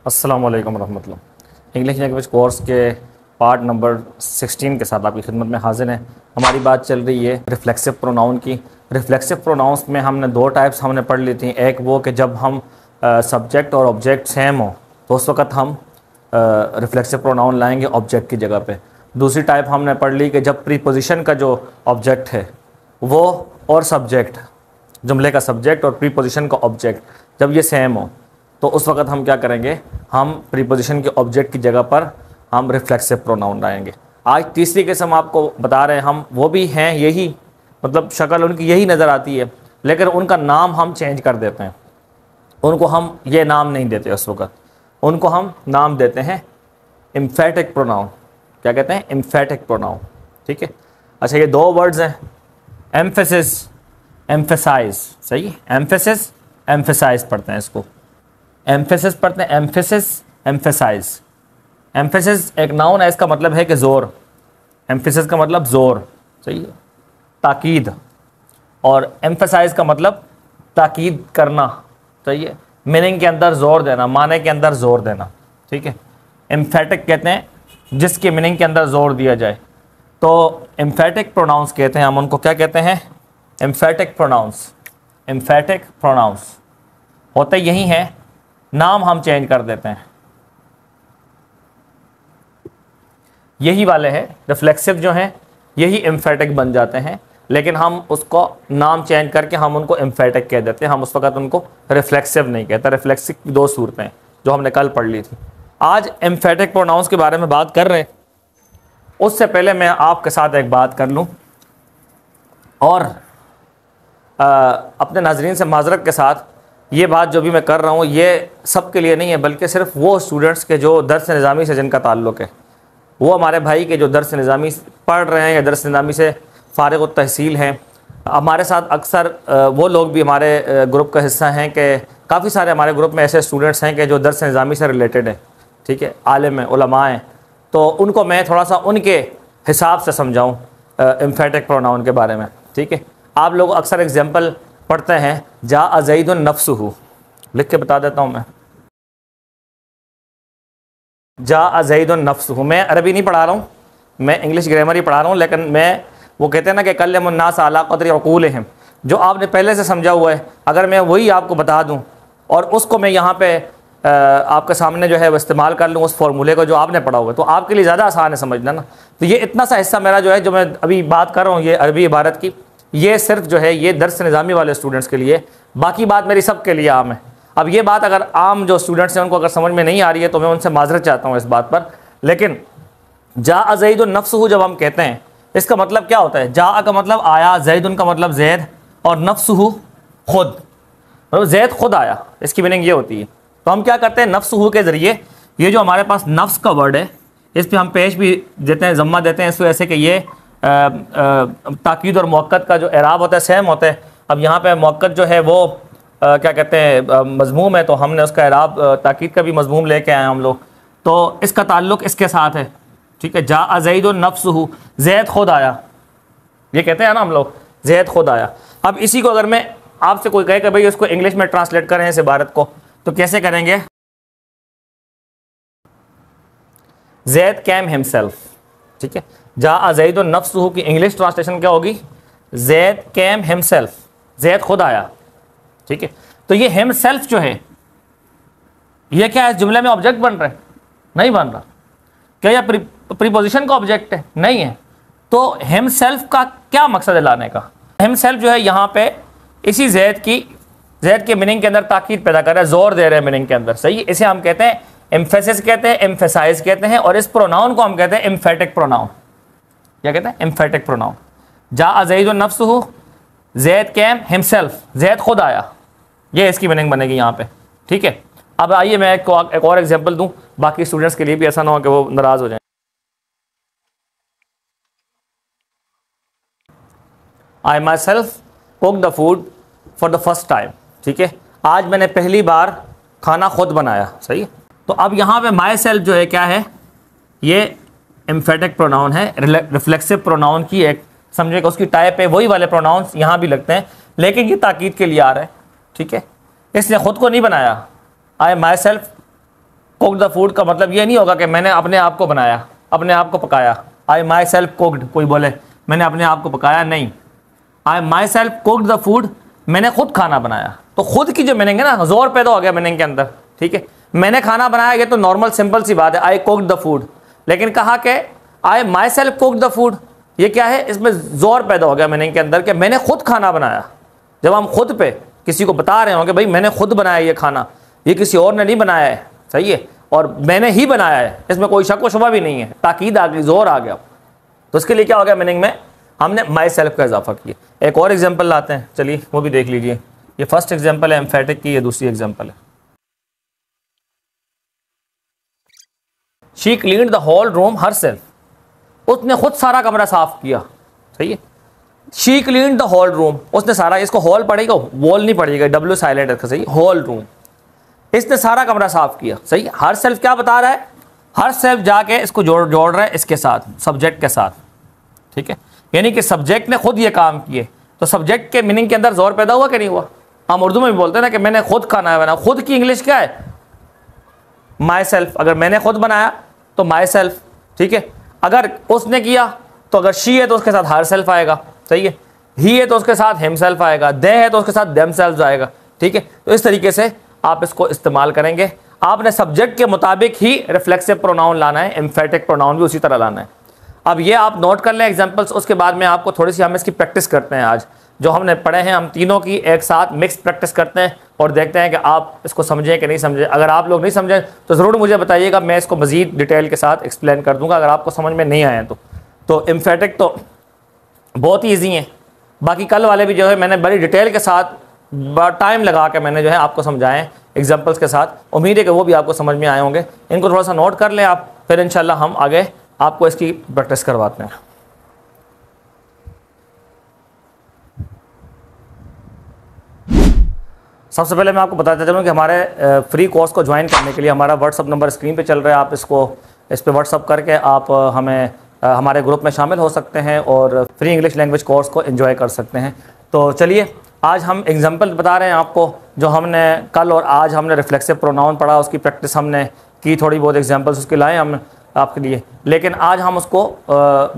अस्सलाम वालेकुम रहमतुल्लाह। इंग्लिश लैंग्वेज कोर्स के पार्ट नंबर 16 के साथ आपकी खिदमत में हाजिर हैं। हमारी बात चल रही है रिफ्लेक्सिव प्रोनाउन की। रिफ्लेक्सिव प्रोनाउंस में हमने दो टाइप्स हमने पढ़ ली थी। एक वो कि जब हम सब्जेक्ट और ऑब्जेक्ट सेम हो तो उस वक़्त हम रिफ्लेक्सिव प्रोनाउन लाएंगे ऑब्जेक्ट की जगह पे। दूसरी टाइप हमने पढ़ ली कि जब प्रीपोजिशन का जो ऑब्जेक्ट है वो और सब्जेक्ट, जुमले का सब्जेक्ट और प्रीपोजिशन का ऑब्जेक्ट जब ये सेम हो तो उस वक़्त हम क्या करेंगे, हम प्रीपोजिशन के ऑब्जेक्ट की जगह पर हम रिफ्लेक्सिव प्रोनाउन लाएंगे। आज तीसरी किस्म आपको बता रहे हैं, हम वो भी हैं यही, मतलब शक्ल उनकी यही नज़र आती है, लेकिन उनका नाम हम चेंज कर देते हैं। उनको हम ये नाम नहीं देते उस वक़्त, उनको हम नाम देते हैं एम्फेटिक प्रोनाउन। क्या कहते हैं? Emphatic pronoun. ठीक है। अच्छा, ये दो वर्ड्स हैं, एम्फेसिस, एम्फेसाइज। सही, एम्फेसिस एम्फेसाइज पढ़ते हैं इसको, एम्फेसिस पढ़ते हैं, एम्फेसिस एम्फेसाइज। एम्फेसिस एक नाउन है, इसका मतलब है कि ज़ोर। एम्फेसिस का मतलब ज़ोर, सही है, ताकीद। और एम्फेसाइज का मतलब ताकीद करना, सही है, मीनिंग के अंदर ज़ोर देना, माने के अंदर ज़ोर देना। ठीक है। एम्फेटिक कहते हैं जिसके मीनिंग के अंदर ज़ोर दिया जाए, तो एम्फेटिक प्रोनाउंस कहते हैं हम उनको। क्या कहते हैं? Emphatic pronounce. एम्फेटिक प्रोनाउंस होते यही हैं, नाम हम चेंज कर देते हैं। यही वाले हैं रिफ्लेक्सिव जो हैं, यही एम्फेटिक बन जाते हैं, लेकिन हम उसको नाम चेंज करके हम उनको एम्फेटिक कह देते हैं। हम उस वक़्त उनको रिफ्लेक्सिव नहीं कहते। रिफ्लेक्सिव की दो सूरतें जो हमने कल पढ़ ली थी। आज एम्फेटिक प्रोनाउंस के बारे में बात कर रहे हैं। उससे पहले मैं आपके साथ एक बात कर लूँ और अपने नाज़रीन से माज़रत के साथ, ये बात जो भी मैं कर रहा हूँ ये सब के लिए नहीं है, बल्कि सिर्फ वो स्टूडेंट्स के जो दर्स निज़ामी से जिनका ताल्लुक़ है, वो हमारे भाई के जो दर्स निज़ामी पढ़ रहे हैं या दर्स निज़ामी से फ़ारिग़ तहसील हैं। हमारे साथ अक्सर वो लोग भी हमारे ग्रुप का हिस्सा हैं कि काफ़ी सारे हमारे ग्रुप में ऐसे स्टूडेंट्स हैं कि जो दर्स निज़ामी से रिलेटेड है। ठीक है, आलिम हैं, उलमा हैं, तो उनको मैं थोड़ा सा उनके हिसाब से समझाऊँ एम्फेटिक प्रोनाउन के बारे में। ठीक है। आप लोग अक्सर एग्जाम्पल पढ़ते हैं, जा ज़ैदुन नफ्सुहु, लिख के बता देता हूँ मैं, जा ज़ैदुन नफ्सुहु। मैं अरबी नहीं पढ़ा रहा हूँ, मैं इंग्लिश ग्रामर ही पढ़ा रहा हूँ, लेकिन मैं वो कहते हैं ना कि कल्लमुन नास अला क़द्रि उक़ूलिहिम, जो आपने पहले से समझा हुआ है, अगर मैं वही आपको बता दूँ और उसको मैं यहाँ पे आपके सामने जो है वो इस्तेमाल कर लूँ उस फार्मूले को जो आपने पढ़ा हुआ है, तो आपके लिए ज़्यादा आसान है समझना ना। तो ये इतना सा हिस्सा मेरा जो है, जो मैं अभी बात कर रहा हूँ ये अरबी इबारत की, ये सिर्फ जो है ये दर्स निज़ामी वाले स्टूडेंट्स के लिए, बाकी बात मेरी सब के लिए आम है। अब ये बात अगर आम जो स्टूडेंट्स हैं उनको अगर समझ में नहीं आ रही है तो मैं उनसे माजरत चाहता हूँ इस बात पर। लेकिन जा ज़ैदुन नफ्सुहु जब हम कहते हैं, इसका मतलब क्या होता है? जा का मतलब आया, ज़ैदुन का मतलब ज़ैद, और नफ्सुहु खुद, मतलब ज़ैद खुद आया, इसकी मीनिंग ये होती है। तो हम क्या करते हैं, नफ्सुहु के ज़रिए ये जो हमारे पास नफ्स का वर्ड है, इस पर हम पेश भी देते हैं, ज़म्मा देते हैं इस वजह से कि ये ताकीद और मुअक्कद का जो एराब होता है सेम होता है। अब यहाँ पे मुअक्कद जो है वो क्या कहते हैं, मज़मूम है, तो हमने उसका एराब ताकीद का भी मज़मूम लेके आए हम लोग, तो इसका ताल्लुक़ इसके साथ है। ठीक है। जा ज़ैदुन नफ्सुहु, ज़ैद खुद आया, ये कहते हैं ना हम लोग, ज़ैद खुद आया। अब इसी को अगर मैं आपसे कोई कहे कि भाई इसको इंग्लिश में ट्रांसलेट करें इस इबारत को, तो कैसे करेंगे? ज़ैद कैम हिमसेल्फ। ठीक है। जा ज़ैदुन नफ्सुहु की इंग्लिश ट्रांसलेशन क्या होगी? ज़ैद कैम हिमसेल्फ, ज़ैद खुद आया। ठीक है। तो ये हिमसेल्फ जो है ये क्या है, जुमले में ऑब्जेक्ट बन रहा है? नहीं बन रहा। क्या यह प्रीपोजिशन का ऑब्जेक्ट है? नहीं है। तो हिमसेल्फ का क्या मकसद है लाने का? हिमसेल्फ जो है यहाँ पे इसी ज़ैद के मीनिंग के अंदर ताकीद पैदा कर रहा है, जोर दे रहे हैं मीनिंग के अंदर। सही। इसे हम कहते हैं एम्फेसिस कहते हैं, एम्फेसाइज कहते हैं, और इस प्रोनाउन को हम कहते हैं एम्फेटिक प्रोनाउन। क्या कहते हैं? Emphatic pronoun. जा ज़ैदुन नफ्सुहु, ज़ैद कैम हिमसेल्फ, ज़ैद खुद आया, ये इसकी मीनिंग बनेगी यहाँ पे। ठीक है। अब आइए मैं एक और एग्जांपल दूं, बाकी स्टूडेंट्स के लिए भी ऐसा ना हो कि वो नाराज़ हो जाएं। I myself cook the food for the first time. ठीक है। आज मैंने पहली बार खाना खुद बनाया। सही। तो अब यहाँ पे माई सेल्फ जो है क्या है, ये एम्फेटिक प्रोनाउन है, रिफ्लेक्सिव प्रोनाउन की एक समझिएगा उसकी टाइप है। वही वाले प्रोनाउंस यहाँ भी लगते हैं, लेकिन ये ताकीद के लिए आ रहा है। ठीक है। इसने खुद को नहीं बनाया, I myself cook the food का मतलब ये नहीं होगा कि मैंने अपने आप को बनाया, अपने आप को पकाया। आई माई सेल्फ कुकड, कोई बोले मैंने अपने आप को पकाया, नहीं। I myself cooked the food, मैंने खुद खाना बनाया। तो खुद की जो मीनिंग है ना, जोर पैदा हो गया मीनिंग के अंदर, ठीक है। मैंने खाना बनाया, ये तो नॉर्मल सिंपल सी बात है, आई कुकड द फूड। लेकिन कहा कि I myself cooked the food, ये क्या है, इसमें जोर पैदा हो गया मीनिंग के अंदर कि मैंने खुद खाना बनाया। जब हम खुद पे किसी को बता रहे होंगे भाई मैंने खुद बनाया ये खाना, ये किसी और ने नहीं बनाया है, सही है, और मैंने ही बनाया है, इसमें कोई शक व शुबा भी नहीं है, ताकीद आ गई, जोर आ गया। तो इसके लिए क्या हो गया मीनिंग में, हमने माई सेल्फ का इजाफा किया। एक और एग्जांपल लाते हैं, चलिए वो भी देख लीजिए। ये फर्स्ट एग्जांपल है एम्फेटिक की, ये दूसरी एग्जांपल है। She cleaned the whole room herself, उसने खुद सारा कमरा साफ किया, सही है। She cleaned the whole room, उसने सारा, इसको हॉल पड़ेगा, वॉल नहीं पड़ेगा, डब्ल्यू साइलेंट है, सही, होल रूम, इसने सारा कमरा साफ किया, सही। हर सेल्फ क्या बता रहा है, हर सेल्फ जाके इसको जोड़ रहा है इसके साथ, सब्जेक्ट के साथ, ठीक है। यानी कि सब्जेक्ट ने खुद ये काम किए, तो सब्जेक्ट के मीनिंग के अंदर जोर पैदा हुआ कि नहीं हुआ। हम उर्दू में भी बोलते हैं ना कि मैंने खुद खाना बनाया, खुद की इंग्लिश क्या है, माई सेल्फ। अगर मैंने खुद बनाया तो माई सेल्फ, ठीक है। अगर उसने किया तो अगर शी है तो उसके साथ हर सेल्फ आएगा, सही है। ही है तो उसके साथ हिम सेल्फ आएगा, दे है तो उसके साथ देम सेल्फ आएगा, ठीक है। तो इस तरीके से आप इसको इस्तेमाल करेंगे। आपने सब्जेक्ट के मुताबिक ही रिफ्लेक्सिव प्रोनाउन लाना है, एम्फेटिक प्रोनाउन भी उसी तरह लाना है। अब ये आप नोट कर लें एग्जांपल्स, उसके बाद में आपको थोड़ी सी हम इसकी प्रैक्टिस करते हैं। आज जो हमने पढ़े हैं हम तीनों की एक साथ मिक्स प्रैक्टिस करते हैं और देखते हैं कि आप इसको समझें कि नहीं समझें। अगर आप लोग नहीं समझें तो ज़रूर मुझे बताइएगा, मैं इसको मज़ीद डिटेल के साथ एक्सप्लेन कर दूंगा अगर आपको समझ में नहीं आए तो एम्फेटिक तो बहुत ही ईजी है। बाकी कल वाले भी जो है मैंने बड़ी डिटेल के साथ टाइम लगा के मैंने जो है आपको समझाएं एग्जांपल्स के साथ। उम्मीद है कि वो भी आपको समझ में आए होंगे। इनको थोड़ा सा नोट कर लें आप, फिर इंशाल्लाह हम आगे आपको इसकी प्रैक्टिस करवाते हैं। सबसे पहले मैं आपको बताता चलूँ कि हमारे फ्री कोर्स को ज्वाइन करने के लिए हमारा व्हाट्सअप नंबर स्क्रीन पे चल रहा है। आप इस पर व्हाट्सअप करके आप हमें हमारे ग्रुप में शामिल हो सकते हैं और फ्री इंग्लिश लैंग्वेज कोर्स को एंजॉय कर सकते हैं। तो चलिए आज हम एग्जांपल बता रहे हैं आपको, जो हमने कल और आज हमने रिफ्लेक्सिव प्रोनाउन पढ़ा, उसकी प्रैक्टिस हमने की, थोड़ी बहुत एग्जांपल्स उसके लाए हम आपके लिए। लेकिन आज हम उसको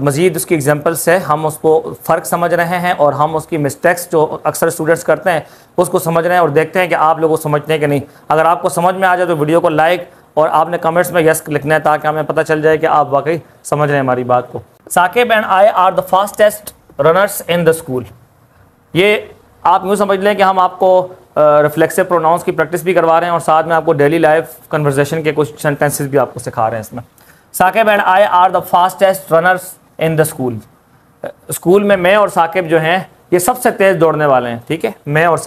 मज़ीद उसकी एग्जांपल से हम उसको फ़र्क समझ रहे हैं और हम उसकी मिस्टेक्स जो अक्सर स्टूडेंट्स करते हैं उसको समझ रहे हैं और देखते हैं कि आप लोगों को समझते हैं कि नहीं। अगर आपको समझ में आ जाए तो वीडियो को लाइक और आपने कमेंट्स में यस लिखना है ताकि हमें पता चल जाए कि आप वाकई समझ रहे हैं हमारी बात को। Saqib and I are the fastest runners in the school. ये आप यूँ समझ लें कि हम आपको रिफ्लेक्सिव प्रोनाउंस की प्रैक्टिस भी करवा रहे हैं और साथ में आपको डेली लाइफ कन्वर्सेशन के कुछ सेंटेंसेस भी आपको सिखा रहे हैं इसमें। Saqib and I are the fastest runners in the school. School में मैं और साकिब जो हैं ये सबसे तेज़ दौड़ने वाले हैं, ठीक है। मैं और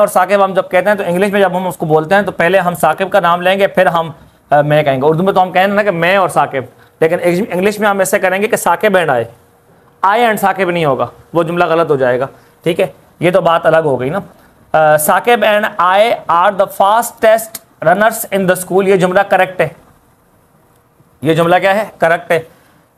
साकिब हम जब कहते हैं तो इंग्लिश में जब हम उसको बोलते हैं तो पहले हम साकिब का नाम लेंगे फिर हम मैं कहेंगे। उर्दू में तो हम कहेंगे ना कि मैं और साकिब, लेकिन इंग्लिश में हम ऐसे करेंगे कि Saqib and I and Saqib नहीं होगा, वो जुमला गलत हो जाएगा, ठीक है। ये तो बात अलग हो गई ना। Saqib and I are the fastest runners in the school, ये जुमला करेक्ट है। ये जुमला क्या है, करेक्ट है,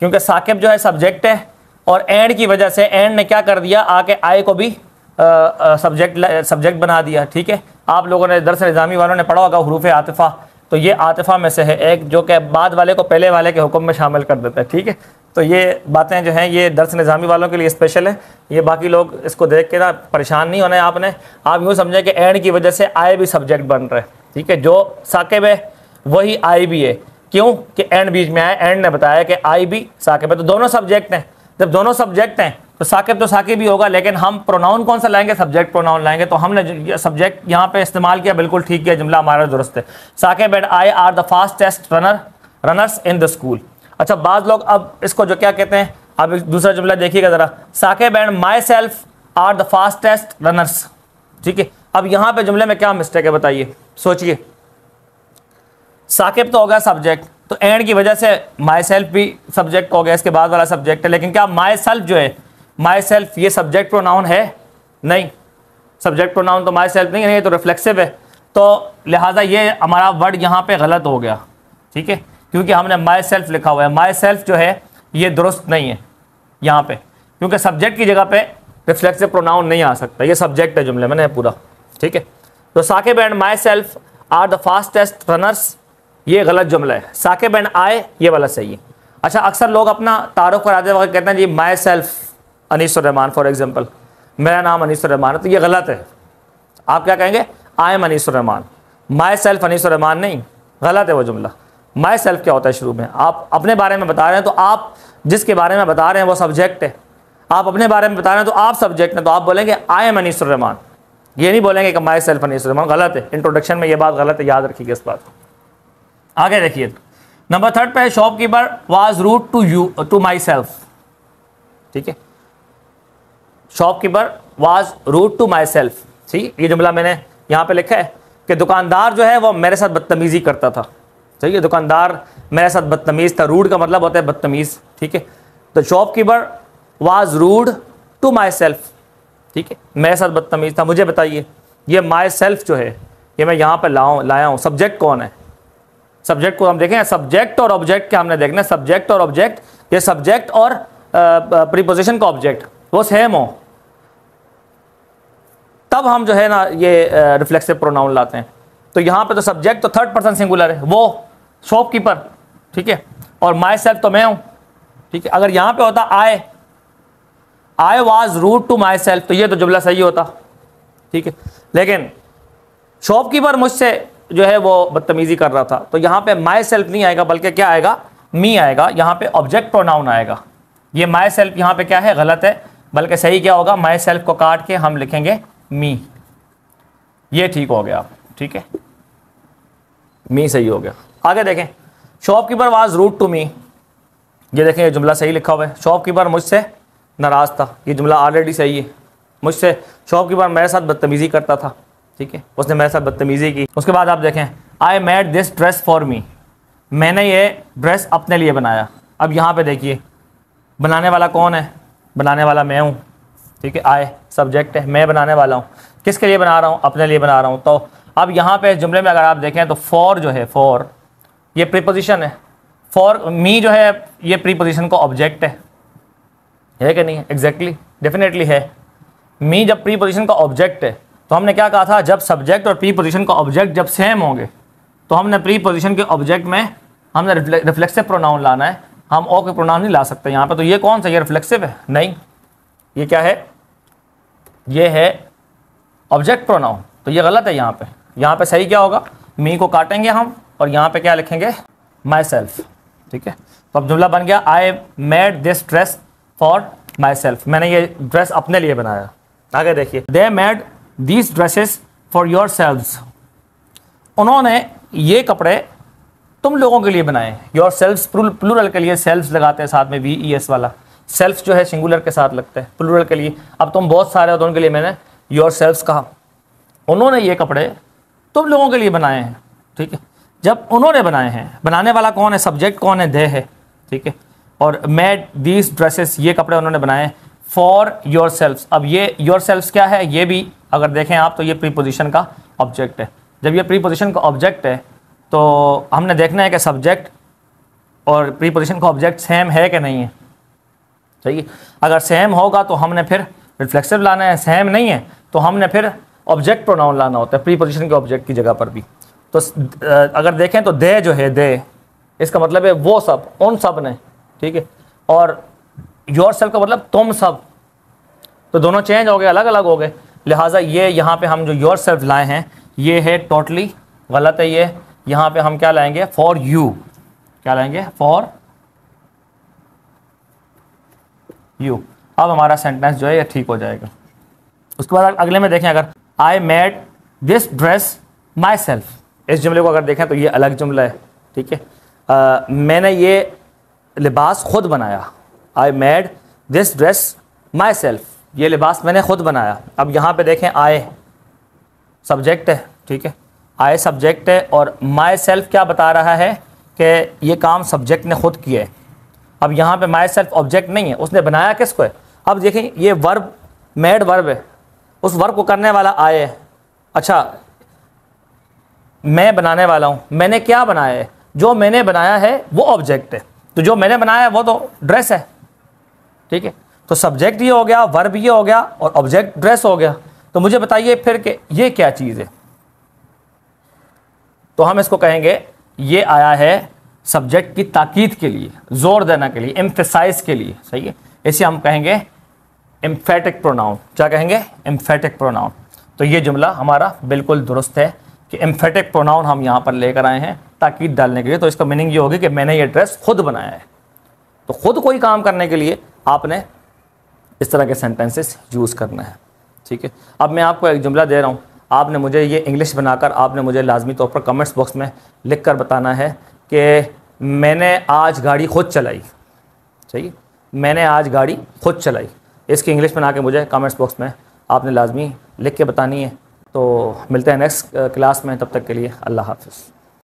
क्योंकि साकिब जो है सब्जेक्ट है और एंड की वजह से एंड ने क्या कर दिया, आके आई को भी सब्जेक्ट बना दिया, ठीक है। आप लोगों ने दरस निज़ामी वालों ने पढ़ा होगा हुरूफ आतिफ़ा, तो ये आतिफ़ा में से है एक जो कि बाद वाले को पहले वाले के हुक्म में शामिल कर देता है, ठीक है। तो ये बातें जो हैं ये दरस निज़ामी वालों के लिए स्पेशल है। ये बाकी लोग इसको देख के ना परेशान नहीं होना है आपने। आप यूँ समझें कि एंड की वजह से आई भी सब्जेक्ट बन रहा है, ठीक है। जो साकिब है वही आई भी है, क्यों कि एंड बीच में आया, एंड ने बताया कि आई भी साकिब है, तो दोनों सब्जेक्ट हैं। जब दोनों सब्जेक्ट हैं तो साकिब भी होगा, लेकिन हम प्रोनाउन कौन सा लाएंगे, सब्जेक्ट प्रोनाउन लाएंगे। तो हमने सब्जेक्ट यहाँ पे इस्तेमाल किया, बिल्कुल ठीक किया, जुमला हमारा दुरुस्त है। Saqib and I are the fastest runners in the school. अच्छा, बाज़ लोग अब इसको जो क्या कहते हैं, अब दूसरा जुमला देखिएगा ज़रा, Saqib and myself are the fastest runners, ठीक है। अब यहाँ पे जुमले में क्या मिस्टेक है बताइए, सोचिए। साकिब तो होगा सब्जेक्ट, तो एंड की वजह से माई सेल्फ भी सब्जेक्ट हो गया, इसके बाद वाला सब्जेक्ट है। लेकिन क्या माई सेल्फ जो है, माई सेल्फ ये सब्जेक्ट प्रोनाउन है? नहीं, सब्जेक्ट प्रोनाउन तो माई सेल्फ नहीं है, ये तो रिफ्लेक्सिव है। तो लिहाजा ये हमारा वर्ड यहाँ पे गलत हो गया, ठीक है, क्योंकि हमने माई सेल्फ लिखा हुआ है। माई सेल्फ जो है ये दुरुस्त नहीं है यहाँ पे, क्योंकि सब्जेक्ट की जगह पे रिफ्लेक्सिव प्रोनाउन नहीं आ सकता, ये सब्जेक्ट है जुमले में पूरा, ठीक है। तो Saqib and myself are the fastest runners ये गलत जुमला है। साकिब एंड आई ये वाला सही है। अच्छा, अक्सर लोग अपना तारुफ कराते वक्त कहते हैं जी myself Anees Rahman, for example मेरा नाम अनीस रहमान है, तो ये गलत है। आप क्या कहेंगे? I am Anees Rahman, myself Anees Rahman नहीं, गलत है वो जुमला। माई सेल्फ क्या होता है? शुरू में आप अपने बारे में बता रहे हैं तो आप जिसके बारे में बता रहे हैं वो सब्जेक्ट है, आप अपने बारे में बता रहे हैं तो आप सब्जेक्ट हैं, तो आप बोलेंगे आई एम अनीस रहमान, ये नहीं बोलेंगे कि माई सेल्फ अनीस रहमान। गलत है, इंट्रोडक्शन में ये बात गलत है, याद रखिएगा इस बात को। आगे देखिए नंबर 3 पे, shopkeeper was rude to you to myself. ठीक है, shopkeeper was rude to myself. ठीक, ये जुमला मैंने यहाँ पे लिखा है कि दुकानदार जो है वो मेरे साथ बदतमीजी करता था। ठीक है, दुकानदार मेरे साथ बदतमीज था। रूड का मतलब होता है बदतमीज। ठीक है, तो shopkeeper was rude to myself. ठीक है, मेरे साथ बदतमीज था। मुझे बताइए ये माई सेल्फ जो है ये मैं यहाँ पर लाया हूँ, सब्जेक्ट कौन है? सब्जेक्ट को हम देखें, सब्जेक्ट और ऑब्जेक्ट क्या हमने देखना है? सब्जेक्ट और ऑब्जेक्ट, ये सब्जेक्ट और प्रीपोजिशन का ऑब्जेक्ट वो सेम हो तब हम जो है ना ये रिफ्लेक्सिव प्रोनाउन लाते हैं। तो यहाँ पे तो सब्जेक्ट तो थर्ड पर्सन सिंगुलर है, वो शॉपकीपर। ठीक है, और माई सेल्फ तो मैं हूँ। ठीक है, अगर यहाँ पे होता I was rude to myself तो ये तो जुमला सही होता। ठीक है, लेकिन शॉपकीपर मुझसे जो है वो बदतमीजी कर रहा था, तो यहाँ पे माई सेल्फ नहीं आएगा बल्कि क्या आएगा? मी आएगा। यहाँ पे ऑब्जेक्ट प्रोनाउन आएगा। ये माई सेल्फ यहाँ पे क्या है? गलत है, बल्कि सही क्या होगा? माई सेल्फ को काट के हम लिखेंगे मी, ये ठीक हो गया। ठीक है, मी सही हो गया। आगे देखें, shopkeeper was rude to me, ये देखें ये जुमला सही लिखा हुआ है। शॉपकीपर मुझसे नाराज़ था, ये जुमला ऑलरेडी सही है। मुझसे शॉपकीपर मेरे साथ बदतमीजी करता था। ठीक है, उसने मेरे साथ बदतमीजी की। उसके बाद आप देखें, I made this dress for me, मैंने ये ड्रेस अपने लिए बनाया। अब यहाँ पे देखिए बनाने वाला कौन है? बनाने वाला मैं हूँ। ठीक है, आई सब्जेक्ट है, मैं बनाने वाला हूँ। किसके लिए बना रहा हूँ? अपने लिए बना रहा हूँ। तो अब यहाँ पे जुमले में अगर आप देखें तो फॉर जो है, फॉर ये प्रीपोजिशन है। फॉर मी जो है ये प्रीपोजिशन का ऑब्जेक्ट है कि नहीं? एग्जैक्टली, डेफिनेटली है। मी जब प्रीपोजिशन का ऑब्जेक्ट है तो हमने क्या कहा था? जब सब्जेक्ट और प्रीपोजिशन का ऑब्जेक्ट जब सेम होंगे तो हमने प्रीपोजिशन के ऑब्जेक्ट में हमने रिफ्लेक्सिव प्रोनाउन लाना है। हम ओ के प्रोनाउन नहीं ला सकते यहाँ पे। तो ये कौन सा? ये रिफ्लेक्सिव है? नहीं, ये क्या है? ये है ऑब्जेक्ट प्रोनाउन। तो ये गलत है। यहाँ पे सही क्या होगा? मी को काटेंगे हम और यहाँ पे क्या लिखेंगे? My self. ठीक है, तो अब जुमला बन गया I made this dress for my self, मैंने ये ड्रेस अपने लिए बनाया। आगे देखिए, they made these dresses for your selves, उन्होंने ये कपड़े तुम लोगों के लिए बनाए। योर सेल्व्स प्लूरल के लिए सेल्व्स लगाते हैं साथ में VES वाला। सेल्फ जो है सिंगुलर के साथ लगता है, प्लूरल के लिए। अब तुम बहुत सारे हो तो उनके लिए मैंने योर सेल्व्स कहा। उन्होंने ये कपड़े तुम लोगों के लिए बनाए हैं। ठीक है, जब उन्होंने बनाए हैं, बनाने वाला कौन है? सब्जेक्ट कौन है? दे है। ठीक है, और मेड दीज ड्रेसेस, ये कपड़े उन्होंने बनाए फॉर योर सेल्व्स। अब ये योर सेल्व्स क्या है? ये भी अगर देखें आप तो ये प्रीपोजिशन का ऑब्जेक्ट है। जब ये प्रीपोजिशन का ऑब्जेक्ट है तो हमने देखना है कि सब्जेक्ट और प्रीपोजिशन का ऑब्जेक्ट सेम है कि नहीं है। सही है, अगर सेम होगा तो हमने फिर रिफ्लेक्सिव लाना है, सेम नहीं है तो हमने फिर ऑब्जेक्ट प्रोनाउन लाना होता है प्रीपोजिशन के ऑब्जेक्ट की जगह पर भी। तो अगर देखें तो दे जो है, दे इसका मतलब है वो सब, उन सब ने। ठीक है, और योर सेल्फ का मतलब तुम सब। तो दोनों चेंज हो गए, अलग अलग हो गए। लिहाजा ये यहाँ पे हम जो योर सेल्फ लाए हैं ये है टोटली गलत है। ये यहाँ पे हम क्या लाएंगे? For you. क्या लाएंगे? For you. अब हमारा सेंटेंस जो है ये ठीक हो जाएगा। उसके बाद अगले में देखें, अगर I made this dress my self, इस जुमले को अगर देखें तो ये अलग जुमला है। ठीक है, मैंने ये लिबास खुद बनाया। I made this dress my self, ये लिबास मैंने खुद बनाया। अब यहाँ पे देखें, आए सब्जेक्ट है। ठीक है, आए सब्जेक्ट है और माई सेल्फ क्या बता रहा है कि ये काम सब्जेक्ट ने खुद किया है। अब यहाँ पे माई सेल्फ ऑब्जेक्ट नहीं है, उसने बनाया किसको है? अब देखें ये वर्ब, मेड वर्ब है, उस वर्ब को करने वाला आए है। अच्छा, मैं बनाने वाला हूँ, मैंने क्या बनाया है? जो मैंने बनाया है वो ऑब्जेक्ट है, तो जो मैंने बनाया है वो तो ड्रेस है। ठीक है, तो सब्जेक्ट ये हो गया, वर्ब ये हो गया और ऑब्जेक्ट ड्रेस हो गया। तो मुझे बताइए फिर कि ये क्या चीज़ है? तो हम इसको कहेंगे ये आया है सब्जेक्ट की ताकीद के लिए, जोर देने के लिए, एम्फेसाइज के लिए, सही है। इसे हम कहेंगे एम्फेटिक प्रोनाउन। क्या कहेंगे? Emphatic pronoun. तो ये जुमला हमारा बिल्कुल दुरुस्त है कि एम्फेटिक प्रोनाउन हम यहाँ पर लेकर आए हैं ताकीद डालने के लिए। तो इसका मीनिंग ये होगी कि मैंने ये ड्रेस खुद बनाया है। तो खुद कोई काम करने के लिए आपने इस तरह के सेंटेंसेस यूज़ करना है, ठीक है। अब मैं आपको एक जुमला दे रहा हूँ, आपने मुझे ये इंग्लिश बनाकर आपने मुझे लाजमी तौर पर कमेंट्स बॉक्स में लिख कर बताना है कि मैंने आज गाड़ी खुद चलाई, सही है, मैंने आज गाड़ी खुद चलाई। इसकी इंग्लिश बना के मुझे कमेंट्स बॉक्स में आपने लाजमी लिख के बतानी है। तो मिलते हैं नेक्स्ट क्लास में, तब तक के लिए अल्लाह हाफ़िज़।